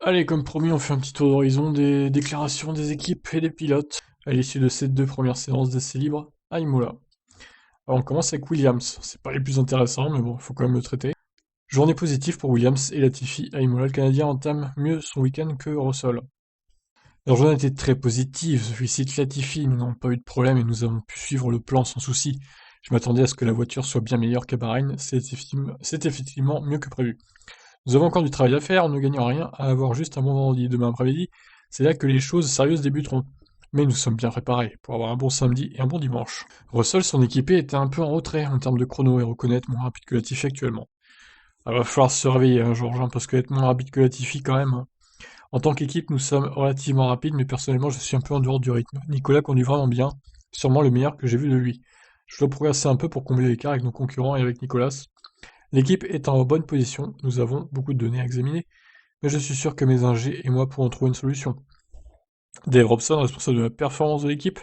Allez, comme promis, on fait un petit tour d'horizon des déclarations des équipes et des pilotes à l'issue de ces deux premières séances d'essais libres à Imola. Alors on commence avec Williams, c'est pas les plus intéressants, mais bon, faut quand même le traiter. Journée positive pour Williams et Latifi à Imola, le Canadien entame mieux son week-end que Russell. Leur journée était très positive, je félicite Latifi, nous n'avons pas eu de problème et nous avons pu suivre le plan sans souci. Je m'attendais à ce que la voiture soit bien meilleure qu'à Bahreïn, c'est effectivement mieux que prévu. Nous avons encore du travail à faire, on ne gagne rien à avoir juste un bon vendredi. Demain après-midi, c'est là que les choses sérieuses débuteront. Mais nous sommes bien préparés pour avoir un bon samedi et un bon dimanche. Russell, son équipé, était un peu en retrait en termes de chrono et reconnaître moins rapide que Latifi actuellement. Il va falloir se réveiller, hein, Georges, hein, parce qu'être moins rapide que Latifi quand même, hein. En tant qu'équipe, nous sommes relativement rapides, mais personnellement, je suis un peu en dehors du rythme. Nicolas conduit vraiment bien, sûrement le meilleur que j'ai vu de lui. Je dois progresser un peu pour combler l'écart avec nos concurrents et avec Nicolas. L'équipe est en bonne position, nous avons beaucoup de données à examiner, mais je suis sûr que mes ingés et moi pourrons trouver une solution. Dave Robson, responsable de la performance de l'équipe,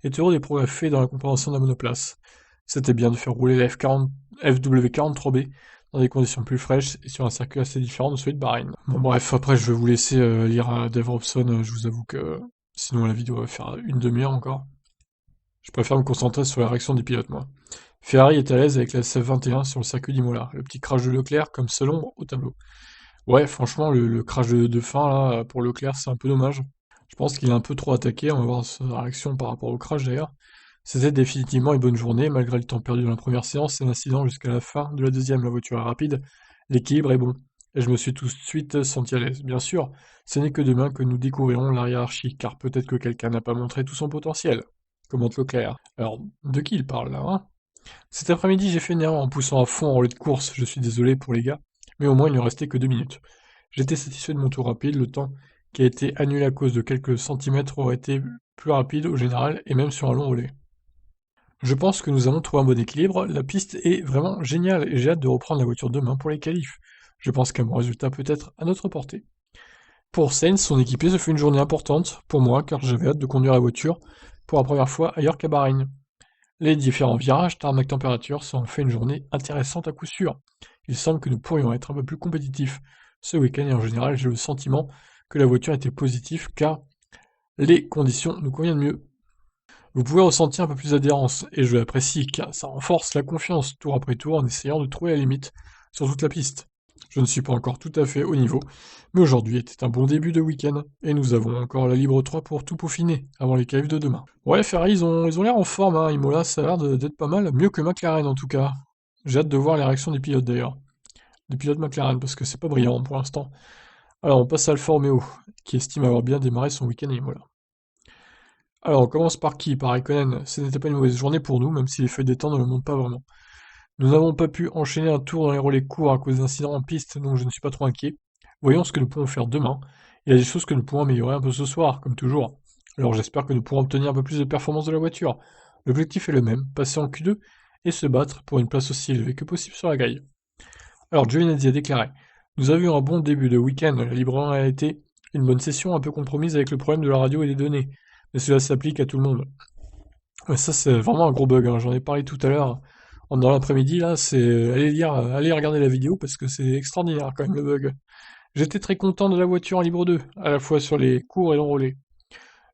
est heureux des progrès faits dans la compréhension de la monoplace. C'était bien de faire rouler la FW43B dans des conditions plus fraîches et sur un circuit assez différent de celui de Bahreïn. Bon bref, après je vais vous laisser lire Dave Robson, je vous avoue que sinon la vidéo va faire une demi-heure encore. Je préfère me concentrer sur la réaction des pilotes, moi. Ferrari est à l'aise avec la SF21 sur le circuit d'Imola, le petit crash de Leclerc comme seul ombre au tableau. Ouais, franchement, le crash de fin, là, pour Leclerc, c'est un peu dommage. Je pense qu'il a un peu trop attaqué, on va voir sa réaction par rapport au crash d'ailleurs. C'était définitivement une bonne journée, malgré le temps perdu dans la première séance et l'incident jusqu'à la fin de la deuxième. La voiture est rapide, l'équilibre est bon, et je me suis tout de suite senti à l'aise. Bien sûr, ce n'est que demain que nous découvrirons la hiérarchie, car peut-être que quelqu'un n'a pas montré tout son potentiel, commente Leclerc. Alors, de qui il parle là, hein? Cet après-midi, j'ai fait une erreur en poussant à fond en relais de course, je suis désolé pour les gars, mais au moins il ne restait que 2 minutes. J'étais satisfait de mon tour rapide, le temps qui a été annulé à cause de quelques centimètres aurait été plus rapide au général et même sur un long relais. Je pense que nous avons trouvé un bon équilibre, la piste est vraiment géniale et j'ai hâte de reprendre la voiture demain pour les qualifs. Je pense qu'un bon résultat peut être à notre portée. Pour Sainz, son équipier, ce fut une journée importante pour moi car j'avais hâte de conduire la voiture pour la première fois ailleurs qu'à Bahreïn. Les différents virages, tarmac température, ça en fait une journée intéressante à coup sûr. Il semble que nous pourrions être un peu plus compétitifs ce week-end et en général j'ai le sentiment que la voiture était positive car les conditions nous conviennent mieux. Vous pouvez ressentir un peu plus d'adhérence et je l'apprécie car ça renforce la confiance tour après tour en essayant de trouver la limite sur toute la piste. Je ne suis pas encore tout à fait au niveau, mais aujourd'hui était un bon début de week-end et nous avons encore la libre 3 pour tout peaufiner avant les qualifs de demain. Ouais, Ferrari, ils ont l'air en forme, hein. Imola, ça a l'air d'être pas mal, mieux que McLaren en tout cas. J'ai hâte de voir les réactions des pilotes d'ailleurs, des pilotes McLaren, parce que c'est pas brillant pour l'instant. Alors on passe à Alfa Romeo, qui estime avoir bien démarré son week-end à Imola. Alors on commence par qui? Par Raikkonen. Ce n'était pas une mauvaise journée pour nous, même si les feuilles des temps ne le montrent pas vraiment. Nous n'avons pas pu enchaîner un tour dans les relais courts à cause d'incidents en piste, donc je ne suis pas trop inquiet. Voyons ce que nous pouvons faire demain. Il y a des choses que nous pourrons améliorer un peu ce soir, comme toujours. Alors j'espère que nous pourrons obtenir un peu plus de performance de la voiture. L'objectif est le même, passer en Q2 et se battre pour une place aussi élevée que possible sur la grille. Alors Giovinazzi a déclaré: Nous avons eu un bon début de week-end, la Libre 1 a été une bonne session un peu compromise avec le problème de la radio et des données, mais cela s'applique à tout le monde. Ouais, ça c'est vraiment un gros bug, hein. J'en ai parlé tout à l'heure dans l'après-midi là, c'est allez regarder la vidéo parce que c'est extraordinaire quand même le bug. J'étais très content de la voiture en Libre 2, à la fois sur les courts et long relais.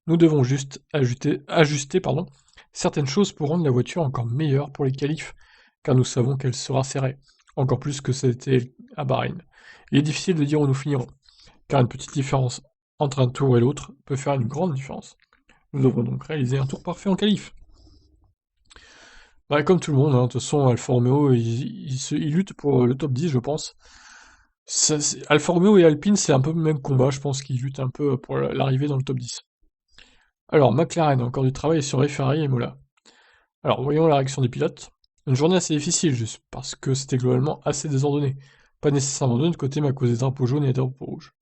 Nous devons juste ajuster certaines choses pour rendre la voiture encore meilleure pour les qualifs, car nous savons qu'elle sera serrée, encore plus que c'était à Bahreïn. Il est difficile de dire où nous finirons, car une petite différence entre un tour et l'autre peut faire une grande différence. Nous devrons donc réaliser un tour parfait en qualif. Bah, comme tout le monde, hein, de toute façon, Alfa Romeo, ils luttent pour le top 10, je pense. Alfa Romeo et Alpine, c'est un peu le même combat, je pense qu'ils luttent un peu pour l'arrivée dans le top 10. Alors, McLaren, encore du travail sur Ferrari et Mola. Alors, voyons la réaction des pilotes. Une journée assez difficile, juste parce que c'était globalement assez désordonné. Pas nécessairement de notre côté, mais à cause des drapeaux jaunes et des drapeaux rouges.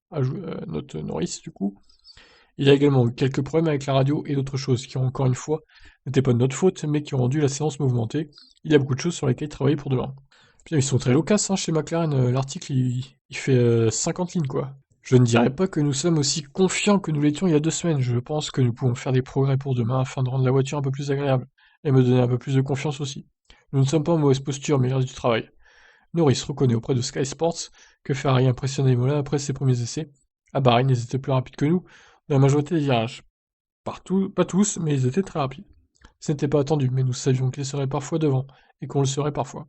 Note Norris, du coup. Il y a également eu quelques problèmes avec la radio et d'autres choses qui, encore une fois, n'étaient pas de notre faute, mais qui ont rendu la séance mouvementée. Il y a beaucoup de choses sur lesquelles travailler pour demain. Puis ils sont très loquaces, hein, chez McLaren. L'article, il fait 50 lignes, quoi. Je ne dirais pas que nous sommes aussi confiants que nous l'étions il y a 2 semaines. Je pense que nous pouvons faire des progrès pour demain afin de rendre la voiture un peu plus agréable et me donner un peu plus de confiance aussi. Nous ne sommes pas en mauvaise posture, mais il reste du travail. Norris reconnaît auprès de Sky Sports que Ferrari impressionne Imola après ses premiers essais À Bahreïn, ils étaient plus rapides que nous dans la majorité des virages. Partout, pas tous, mais ils étaient très rapides. Ce n'était pas attendu, mais nous savions qu'ils seraient parfois devant, et qu'on le serait parfois.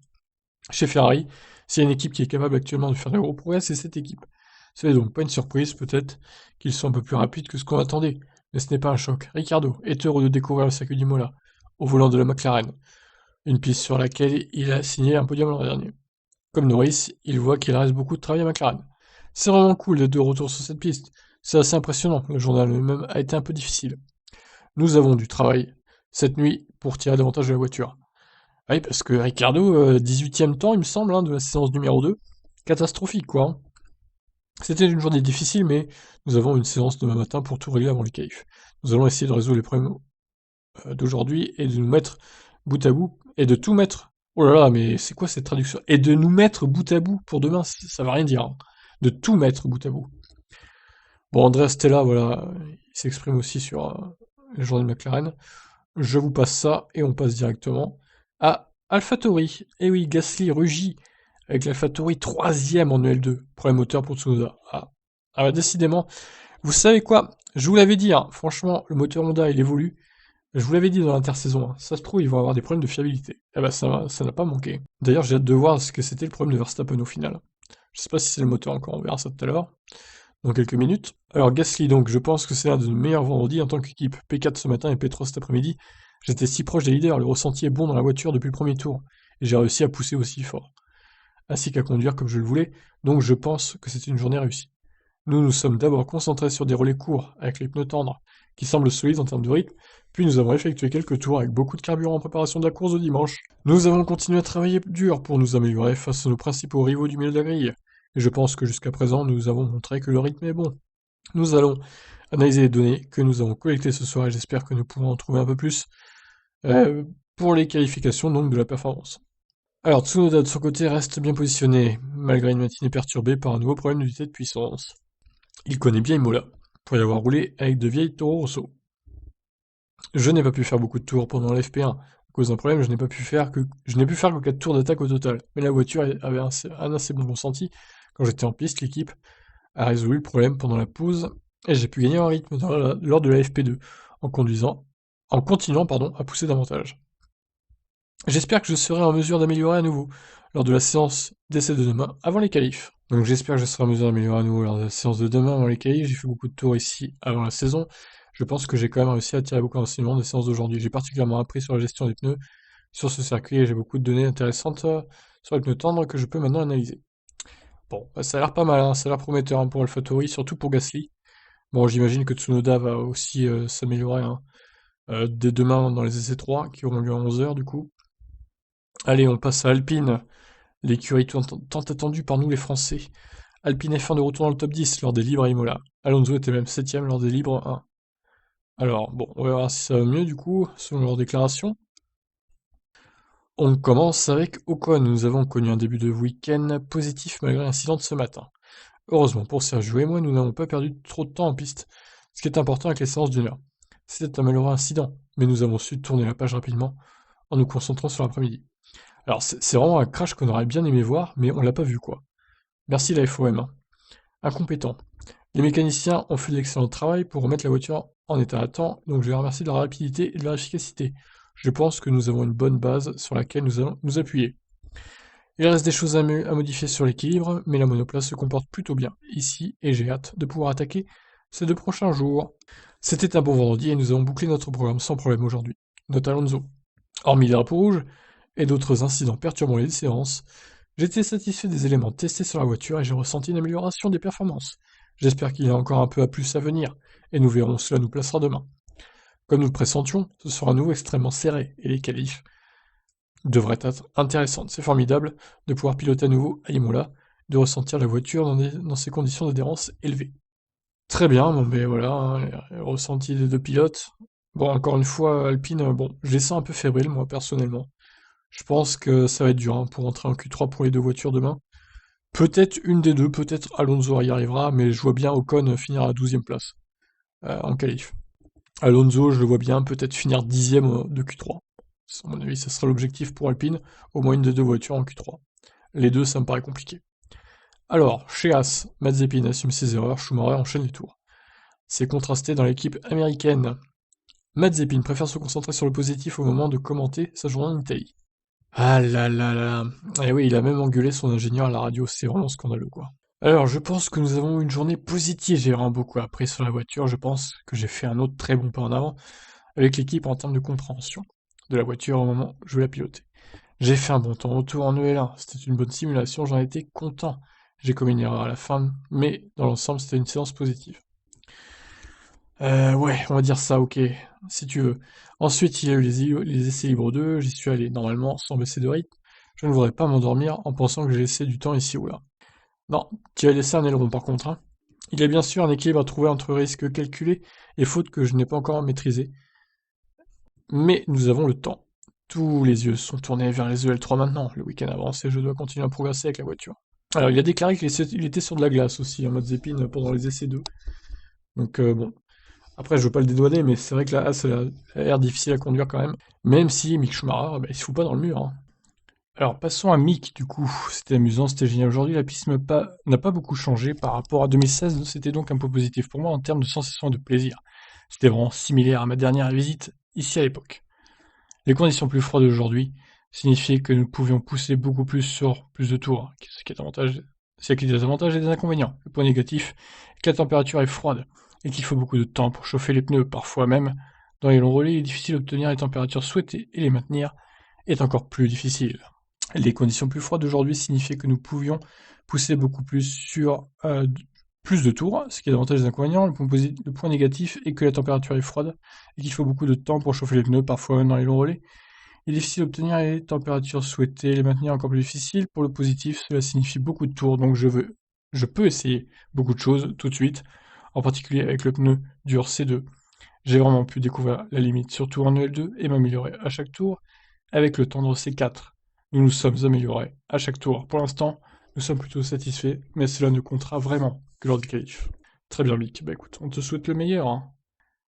Chez Ferrari, s'il y a une équipe qui est capable actuellement de faire des gros progrès, c'est cette équipe. Ce n'est donc pas une surprise, peut-être, qu'ils soient un peu plus rapides que ce qu'on attendait, mais ce n'est pas un choc. Ricardo est heureux de découvrir le circuit d'Imola, au volant de la McLaren, une piste sur laquelle il a signé un podium l'an dernier. Comme Norris, il voit qu'il reste beaucoup de travail à McLaren. C'est vraiment cool d'être de retour sur cette piste. C'est assez impressionnant, le journal lui-même a été un peu difficile. Nous avons du travail cette nuit pour tirer davantage de la voiture. Ah oui, parce que Ricardo, 18e temps, il me semble, hein, de la séance numéro 2. Catastrophique, quoi, hein. C'était une journée difficile, mais nous avons une séance demain matin pour tout régler avant les qualifs. Nous allons essayer de résoudre les problèmes d'aujourd'hui et de nous mettre bout à bout, et de tout mettre. Oh là là, mais c'est quoi cette traduction? Et de nous mettre bout à bout pour demain, ça va rien dire, hein. De tout mettre bout à bout. Bon, Andrea Stella, voilà, il s'exprime aussi sur les journées de McLaren. Je vous passe ça, et on passe directement à AlphaTauri. Et oui, Gasly rugit avec l'AlphaTauri 3ème en EL2. Problème moteur pour Tsunoda. Ah bah décidément, vous savez quoi? Je vous l'avais dit, hein, franchement, le moteur Honda, il évolue. Je vous l'avais dit dans l'intersaison, hein, ça se trouve, ils vont avoir des problèmes de fiabilité. Eh bah ça n'a pas manqué. D'ailleurs, j'ai hâte de voir ce que c'était le problème de Verstappen au final. Je sais pas si c'est le moteur encore, on verra ça tout à l'heure, dans quelques minutes. Alors Gasly, donc, je pense que c'est l'un de nos meilleurs vendredis en tant qu'équipe. P4 ce matin et P3 cet après-midi. J'étais si proche des leaders, le ressenti est bon dans la voiture depuis le premier tour, et j'ai réussi à pousser aussi fort, ainsi qu'à conduire comme je le voulais, donc je pense que c'était une journée réussie. Nous nous sommes d'abord concentrés sur des relais courts avec les pneus tendres, qui semblent solides en termes de rythme, puis nous avons effectué quelques tours avec beaucoup de carburant en préparation de la course de dimanche. Nous avons continué à travailler dur pour nous améliorer face à nos principaux rivaux du milieu de la grille, et je pense que jusqu'à présent nous avons montré que le rythme est bon. Nous allons analyser les données que nous avons collectées ce soir et j'espère que nous pourrons en trouver un peu plus euh, pour les qualifications donc de la performance. Alors Tsunoda de son côté reste bien positionné, malgré une matinée perturbée par un nouveau problème d'unité de puissance. Il connaît bien Imola, pour y avoir roulé avec de vieilles Toro Rosso. Je n'ai pas pu faire beaucoup de tours pendant l'FP1. À cause d'un problème, je n'ai pu faire que 4 tours d'attaque au total. Mais la voiture avait un assez bon ressenti. Quand j'étais en piste, l'équipe a résolu le problème pendant la pause et j'ai pu gagner en rythme lors de la FP2 en continuant à pousser davantage. J'espère que je serai en mesure d'améliorer à nouveau lors de la séance d'essai de demain avant les qualifs. Donc j'espère que je serai en mesure d'améliorer à nouveau lors de la séance de demain avant les qualifs. J'ai fait beaucoup de tours ici avant la saison. Je pense que j'ai quand même réussi à tirer beaucoup d'enseignements des séances d'aujourd'hui. J'ai particulièrement appris sur la gestion des pneus sur ce circuit et j'ai beaucoup de données intéressantes sur les pneus tendres que je peux maintenant analyser. Bon, bah, ça a l'air pas mal, hein, ça a l'air prometteur hein, pour AlphaTauri, surtout pour Gasly. Bon, j'imagine que Tsunoda va aussi s'améliorer hein, dès demain dans les essais 3 qui auront lieu à 11h du coup. Allez, on passe à Alpine, l'écurie tant attendue par nous les Français. Alpine F1 de retour dans le top 10 lors des libres à Imola. Alonso était même 7ème lors des libres 1. Alors, bon, on va voir si ça va mieux du coup, selon leur déclaration. On commence avec Ocon. Nous avons connu un début de week-end positif malgré l'incident de ce matin. Heureusement pour Sergio et moi, nous n'avons pas perdu trop de temps en piste, ce qui est important avec les séances d'une heure. C'était un malheureux incident, mais nous avons su tourner la page rapidement en nous concentrant sur l'après-midi. Alors c'est vraiment un crash qu'on aurait bien aimé voir, mais on l'a pas vu quoi. Merci la FOM, hein. Incompétent. Les mécaniciens ont fait de l'excellent travail pour remettre la voiture en état à temps, donc je les remercie de leur rapidité et de leur efficacité. Je pense que nous avons une bonne base sur laquelle nous allons nous appuyer. Il reste des choses à modifier sur l'équilibre, mais la monoplace se comporte plutôt bien ici et j'ai hâte de pouvoir attaquer ces 2 prochains jours. C'était un bon vendredi et nous avons bouclé notre programme sans problème aujourd'hui. Note Alonso. Hormis les drapeaux rouges et d'autres incidents perturbant les séances, j'étais satisfait des éléments testés sur la voiture et j'ai ressenti une amélioration des performances. J'espère qu'il y a encore un peu à plus à venir, et nous verrons cela nous placera demain. Comme nous le pressentions, ce sera à nouveau extrêmement serré, et les qualifs devraient être intéressantes. C'est formidable de pouvoir piloter à nouveau à Imola, de ressentir la voiture dans ces conditions d'adhérence élevées. Très bien, bon ben voilà, hein, les ressentis des 2 pilotes. Bon, encore une fois, Alpine, bon, je les sens un peu fébriles, moi, personnellement. Je pense que ça va être dur hein, pour entrer en Q3 pour les 2 voitures demain. Peut-être une des deux, peut-être Alonso y arrivera, mais je vois bien Ocon finir à 12ème place en qualif. Alonso, je le vois bien peut-être finir 10ème de Q3. À mon avis, ça sera l'objectif pour Alpine, au moins une des 2 voitures en Q3. Les deux, ça me paraît compliqué. Alors, chez As, Mazepin assume ses erreurs, Schumacher enchaîne les tours. C'est contrasté dans l'équipe américaine. Mazepin préfère se concentrer sur le positif au moment de commenter sa journée en Italie. Ah là là là. Et oui, il a même engueulé son ingénieur à la radio, c'est vraiment scandaleux quoi. Alors, je pense que nous avons eu une journée positive, j'ai vraiment beaucoup appris sur la voiture, je pense que j'ai fait un autre très bon pas en avant avec l'équipe en termes de compréhension de la voiture au moment où je la pilotais. J'ai fait un bon temps au tour en EL1, c'était une bonne simulation, j'en étais content. J'ai commis une erreur à la fin, mais dans l'ensemble, c'était une séance positive. Ouais, on va dire ça, ok, si tu veux. Ensuite, il y a eu les essais libres 2, j'y suis allé normalement sans baisser de rythme. Je ne voudrais pas m'endormir en pensant que j'ai laissé du temps ici ou là. Non, tu as laissé un aileron par contre, hein. Il y a bien sûr un équilibre à trouver entre risques calculés et fautes que je n'ai pas encore maîtrisées. Mais nous avons le temps. Tous les yeux sont tournés vers les EL3 maintenant, le week-end avance et je dois continuer à progresser avec la voiture. Alors il a déclaré qu'il était sur de la glace aussi, en mode Zépine pendant les essais 2. Donc bon. Après, je veux pas le dédouaner, mais c'est vrai que la As a l'air difficile à conduire quand même. Même si Mick Schumacher, bah, il se fout pas dans le mur, hein. Alors passons à Mick du coup. C'était amusant, c'était génial. Aujourd'hui, la piste n'a pas beaucoup changé par rapport à 2016. C'était donc un peu positif pour moi en termes de sensation et de plaisir. C'était vraiment similaire à ma dernière visite ici à l'époque. Les conditions plus froides d'aujourd'hui signifiaient que nous pouvions pousser beaucoup plus sur plus de tours, ce qui a des avantages et des inconvénients. Le point négatif est que la température est froide et qu'il faut beaucoup de temps pour chauffer les pneus. Parfois même, dans les longs relais, il est difficile d'obtenir les températures souhaitées et les maintenir est encore plus difficile. Les conditions plus froides d'aujourd'hui signifiaient que nous pouvions pousser beaucoup plus sur plus de tours, ce qui a d'avantages et des inconvénients. Le point négatif est que la température est froide et qu'il faut beaucoup de temps pour chauffer les pneus, parfois même dans les longs relais. Il est difficile d'obtenir les températures souhaitées, les maintenir encore plus difficile. Pour le positif, cela signifie beaucoup de tours, donc je peux essayer beaucoup de choses tout de suite, en particulier avec le pneu dur C2. J'ai vraiment pu découvrir la limite, surtout en EL2, et m'améliorer à chaque tour avec le tendre C4. Nous nous sommes améliorés à chaque tour. Pour l'instant, nous sommes plutôt satisfaits, mais cela ne comptera vraiment que lors du qualif. Très bien, Mick. Bah écoute, on te souhaite le meilleur, hein.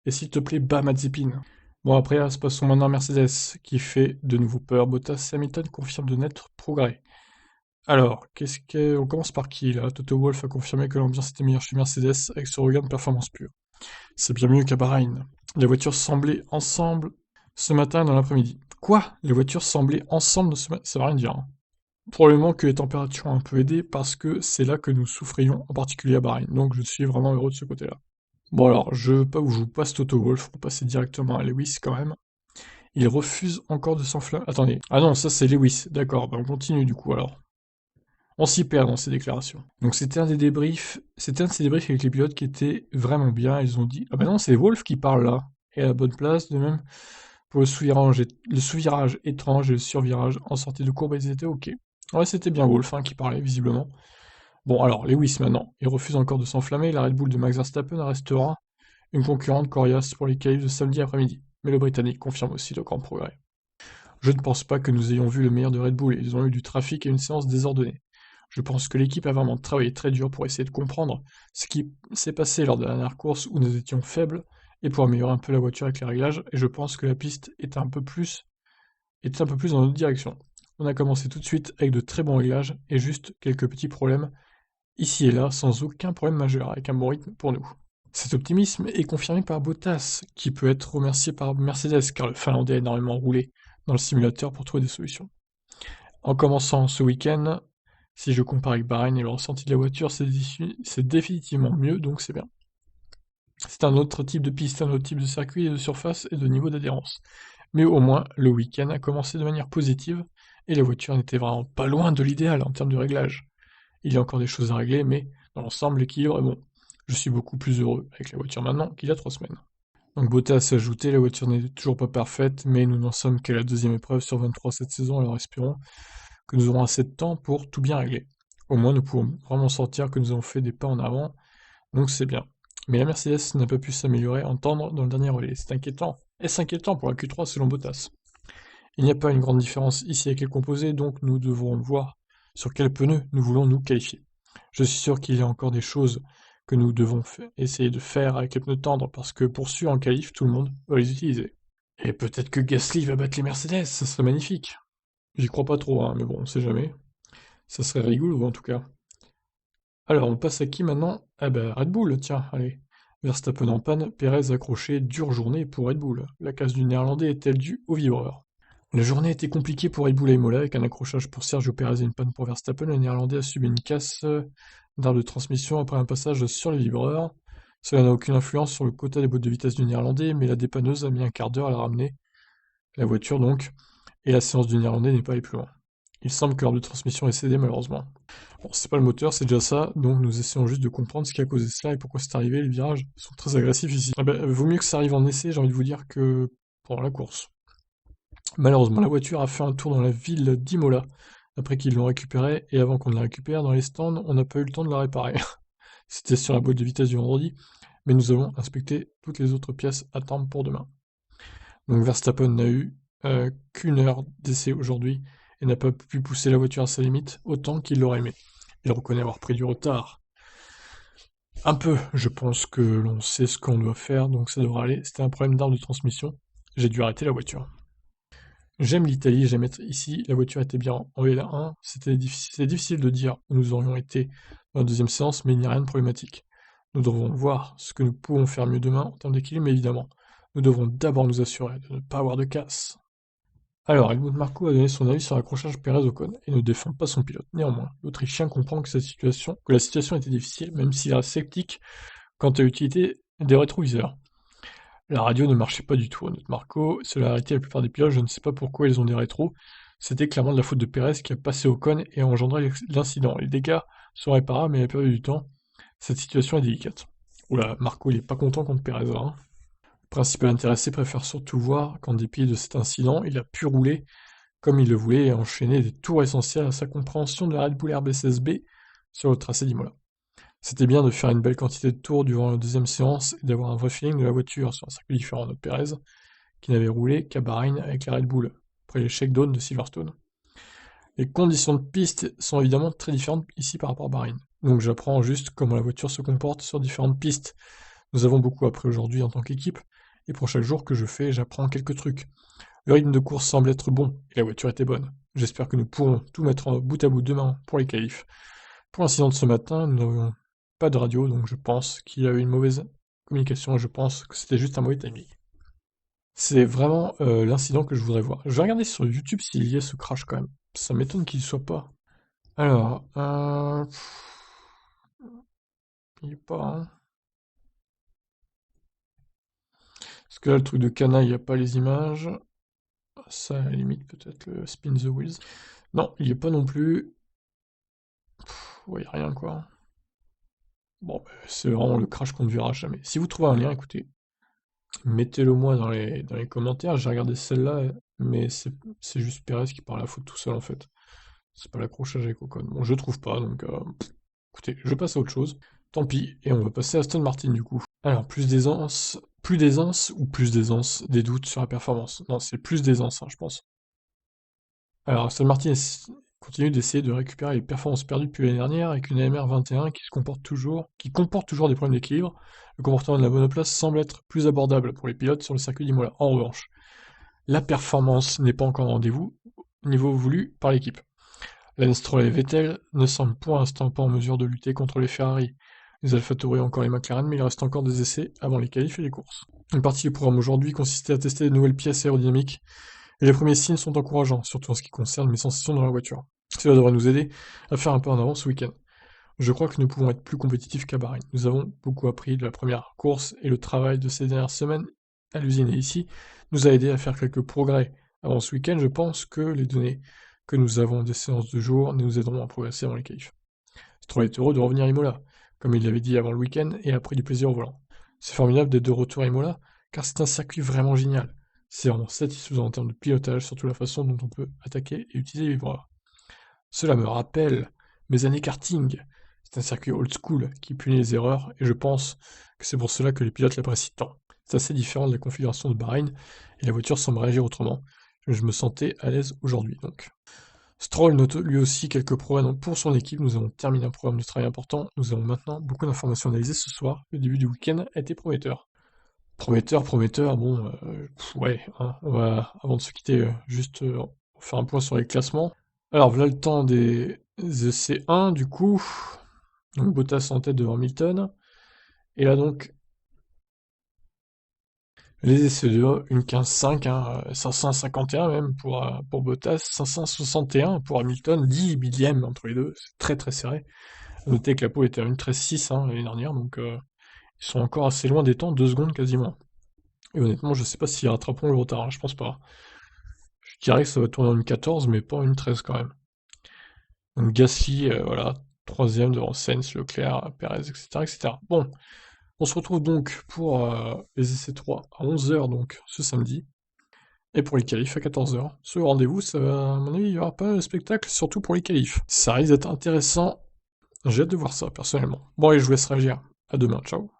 Et s'il te plaît, bas Mazepin. Bon, après, passons maintenant à Mercedes, qui fait de nouveau peur. Bottas et Hamilton confirment de nets progrès. Alors, on commence par qui, là? Toto Wolff a confirmé que l'ambiance était meilleure chez Mercedes avec ce regain de performance pure. C'est bien mieux qu'à Bahreïn. Les voitures semblaient ensemble ce matin et dans l'après-midi. Quoi? Les voitures semblaient ensemble ce matin? Ça va rien dire, hein. Probablement que les températures ont un peu aidé parce que c'est là que nous souffrions, en particulier à Bahreïn. Donc je suis vraiment heureux de ce côté-là. Bon alors, je vous passe Toto Wolff, on va passer directement à Lewis quand même. Il refuse encore de s'enflammer. Attendez. Ah non, ça c'est Lewis. D'accord, bah on continue du coup alors. On s'y perd dans ces déclarations. Donc c'était un de ces débriefs avec les pilotes qui étaient vraiment bien. Ils ont dit, ah bah non, c'est Wolff qui parle là. Et à la bonne place, de même pour le sous-virage étrange et le survirage en sortie de courbe, ils étaient ok. Ouais, c'était bien Wolff hein, qui parlait visiblement. Bon alors, Lewis maintenant, il refuse encore de s'enflammer. La Red Bull de Max Verstappen restera une concurrente coriace pour les qualifs de samedi après-midi. Mais le Britannique confirme aussi le grand progrès. Je ne pense pas que nous ayons vu le meilleur de Red Bull, ils ont eu du trafic et une séance désordonnée. Je pense que l'équipe a vraiment travaillé très dur pour essayer de comprendre ce qui s'est passé lors de la dernière course où nous étions faibles et pour améliorer un peu la voiture avec les réglages, et je pense que la piste était un peu plus dans notre direction. On a commencé tout de suite avec de très bons réglages et juste quelques petits problèmes ici et là sans aucun problème majeur, avec un bon rythme pour nous. Cet optimisme est confirmé par Bottas, qui peut être remercié par Mercedes, car le Finlandais a énormément roulé dans le simulateur pour trouver des solutions. En commençant ce week-end, si je compare avec Bahreïn et le ressenti de la voiture, c'est définitivement mieux, donc c'est bien. C'est un autre type de piste, un autre type de circuit, de surface et de niveau d'adhérence. Mais au moins, le week-end a commencé de manière positive, et la voiture n'était vraiment pas loin de l'idéal en termes de réglage. Il y a encore des choses à régler, mais dans l'ensemble, l'équilibre est bon. Je suis beaucoup plus heureux avec la voiture maintenant qu'il y a 3 semaines. Donc Bottas a ajouté, la voiture n'est toujours pas parfaite, mais nous n'en sommes qu'à la deuxième épreuve sur 23 cette saison, alors espérons que nous aurons assez de temps pour tout bien régler. Au moins nous pouvons vraiment sentir que nous avons fait des pas en avant, donc c'est bien. Mais la Mercedes n'a pas pu s'améliorer en tendre dans le dernier relais, c'est inquiétant. Est-ce inquiétant pour la Q3 selon Bottas? Il n'y a pas une grande différence ici avec les composés, donc nous devrons voir sur quels pneus nous voulons nous qualifier. Je suis sûr qu'il y a encore des choses que nous devons essayer de faire avec les pneus tendres, parce que pour sûr en qualif, tout le monde va les utiliser. Et peut-être que Gasly va battre les Mercedes, ça serait magnifique. J'y crois pas trop, hein, mais bon, on sait jamais. Ça serait rigolo en tout cas. Alors, on passe à qui maintenant? Ah bah Red Bull, tiens, allez. Verstappen en panne, Perez accroché, dure journée pour Red Bull. La casse du néerlandais est-elle due au vibreur? La journée était compliquée pour Red Bull à Imola, avec un accrochage pour Sergio Perez et une panne pour Verstappen. Le néerlandais a subi une casse d'arbre de transmission après un passage sur le vibreur. Cela n'a aucune influence sur le quota des boîtes de vitesse du néerlandais, mais la dépanneuse a mis un quart d'heure à la ramener, la voiture donc, et la séance du néerlandais n'est pas allée plus loin. Il semble que l'arbre de transmission est cédé malheureusement. Bon, c'est pas le moteur, c'est déjà ça, donc nous essayons juste de comprendre ce qui a causé cela et pourquoi c'est arrivé. Les virages sont très agressifs ici. Ah bah, vaut mieux que ça arrive en essai, j'ai envie de vous dire, que pendant la course. Malheureusement, la voiture a fait un tour dans la ville d'Imola, après qu'ils l'ont récupérée, et avant qu'on ne la récupère dans les stands, on n'a pas eu le temps de la réparer. C'était sur la boîte de vitesse du vendredi, mais nous allons inspecter toutes les autres pièces à temps pour demain. Donc Verstappen n'a eu qu'une heure d'essai aujourd'hui, et n'a pas pu pousser la voiture à sa limite autant qu'il l'aurait aimé. Il reconnaît avoir pris du retard. Un peu, je pense que l'on sait ce qu'on doit faire, donc ça devrait aller. C'était un problème d'arbre de transmission. J'ai dû arrêter la voiture. J'aime l'Italie, j'aime être ici. La voiture était bien en L1. C'était difficile de dire où nous aurions été dans la deuxième séance, mais il n'y a rien de problématique. Nous devons voir ce que nous pouvons faire mieux demain en termes d'équilibre, mais évidemment, nous devrons d'abord nous assurer de ne pas avoir de casse. Alors, Helmut Marko a donné son avis sur l'accrochage Pérez-Ocon et ne défend pas son pilote. Néanmoins, l'Autrichien comprend que la situation était difficile, même s'il reste sceptique quant à l'utilité des rétroviseurs. La radio ne marchait pas du tout, Helmut Marko, cela a arrêté la plupart des pilotes, je ne sais pas pourquoi ils ont des rétros. C'était clairement de la faute de Pérez qui a passé Ocon et a engendré l'incident. Les dégâts sont réparables, mais à la période du temps, cette situation est délicate. Oula, Marco il est pas content contre Pérez là, hein. Le principal intéressé préfère surtout voir qu'en dépit de cet incident, il a pu rouler comme il le voulait et enchaîner des tours essentiels à sa compréhension de la Red Bull RB16B sur le tracé d'Imola. C'était bien de faire une belle quantité de tours durant la deuxième séance et d'avoir un vrai feeling de la voiture sur un circuit différent de Pérez, qui n'avait roulé qu'à Bahreïn avec la Red Bull, après les shakedowns de Silverstone. Les conditions de piste sont évidemment très différentes ici par rapport à Bahreïn, donc j'apprends juste comment la voiture se comporte sur différentes pistes. Nous avons beaucoup appris aujourd'hui en tant qu'équipe, et pour chaque jour que je fais, j'apprends quelques trucs. Le rythme de course semble être bon, et la voiture était bonne. J'espère que nous pourrons tout mettre en bout à bout demain pour les qualifs. Pour l'incident de ce matin, nous n'avons pas de radio, donc je pense qu'il y a eu une mauvaise communication, et je pense que c'était juste un mauvais timing. C'est vraiment l'incident que je voudrais voir. Je vais regarder sur YouTube s'il y a ce crash quand même. Ça m'étonne qu'il ne soit pas. Alors, il n'y a pas, hein. Parce que là, le truc de Cana, il n'y a pas les images. Ça, à la limite, peut-être le Spin the Wheels. Non, il n'y a pas non plus. Ouais, il n'y a rien, quoi. Bon, bah, c'est vraiment le crash qu'on ne verra jamais. Si vous trouvez un lien, écoutez, mettez-le moi dans les commentaires. J'ai regardé celle-là, mais c'est juste Perez qui part à la faute tout seul, en fait. C'est pas l'accrochage avec Ocon. Bon, je trouve pas, donc écoutez, je passe à autre chose. Tant pis, et on va passer à Aston Martin du coup. Alors, plus d'aisance ou plus d'aisance, des doutes sur la performance. Non, c'est plus d'aisance, hein, je pense. Alors, Aston Martin continue d'essayer de récupérer les performances perdues depuis l'année dernière avec une AMR 21 qui comporte toujours des problèmes d'équilibre. Le comportement de la monoplace semble être plus abordable pour les pilotes sur le circuit d'Imola. En revanche, la performance n'est pas encore au rendez-vous au niveau voulu par l'équipe. Lance Stroll et Vettel ne semblent pour l'instant pas en mesure de lutter contre les Ferrari, les AlphaTauri et encore les McLaren, mais il reste encore des essais avant les qualifs et les courses. Une partie du programme aujourd'hui consistait à tester de nouvelles pièces aérodynamiques, et les premiers signes sont encourageants, surtout en ce qui concerne mes sensations dans la voiture. Cela devrait nous aider à faire un pas en avant ce week-end. Je crois que nous pouvons être plus compétitifs qu'à Bahreïn. Nous avons beaucoup appris de la première course et le travail de ces dernières semaines à l'usine et ici nous a aidé à faire quelques progrès. Avant ce week-end, je pense que les données que nous avons des séances de jour nous aideront à progresser avant les qualifs. Stroll est heureux de revenir à Imola, comme il l'avait dit avant le week-end, et a pris du plaisir au volant. C'est formidable d'être de retour à Imola, car c'est un circuit vraiment génial. C'est vraiment satisfaisant en termes de pilotage, surtout la façon dont on peut attaquer et utiliser les vibreurs. Cela me rappelle mes années karting. C'est un circuit old school qui punit les erreurs, et je pense que c'est pour cela que les pilotes l'apprécient tant. C'est assez différent de la configuration de Bahreïn, et la voiture semble réagir autrement. Je me sentais à l'aise aujourd'hui, donc. Stroll note lui aussi quelques progrès pour son équipe. Nous avons terminé un programme de travail important. Nous avons maintenant beaucoup d'informations analysées ce soir. Le début du week-end a été prometteur. Prometteur, bon, ouais, hein, on va, avant de se quitter, juste faire un point sur les classements. Alors, voilà le temps des essais 1, du coup. Donc Bottas en tête devant Hamilton. Et là donc, les essais de une 15,5, hein, 551 même pour Bottas, 561 pour Hamilton, 10 millièmes entre les deux, c'est très très serré. Notez que la pole était à une 13,6 hein, l'année dernière, donc ils sont encore assez loin des temps, 2 secondes quasiment. Et honnêtement, je sais pas s'ils rattraperont le retard, hein, je pense pas. Je dirais que ça va tourner en une 14, mais pas en une 13 quand même. Donc Gasly, voilà, troisième devant Sainz, Leclerc, Perez, etc., etc. Bon, on se retrouve donc pour les essais 3 à 11 h donc ce samedi, et pour les qualifs à 14 h. Ce rendez-vous, ça va, à mon avis, il y aura pas de spectacle, surtout pour les qualifs. Ça risque d'être intéressant, j'ai hâte de voir ça, personnellement. Bon, allez, je vous laisse réagir. À demain, ciao.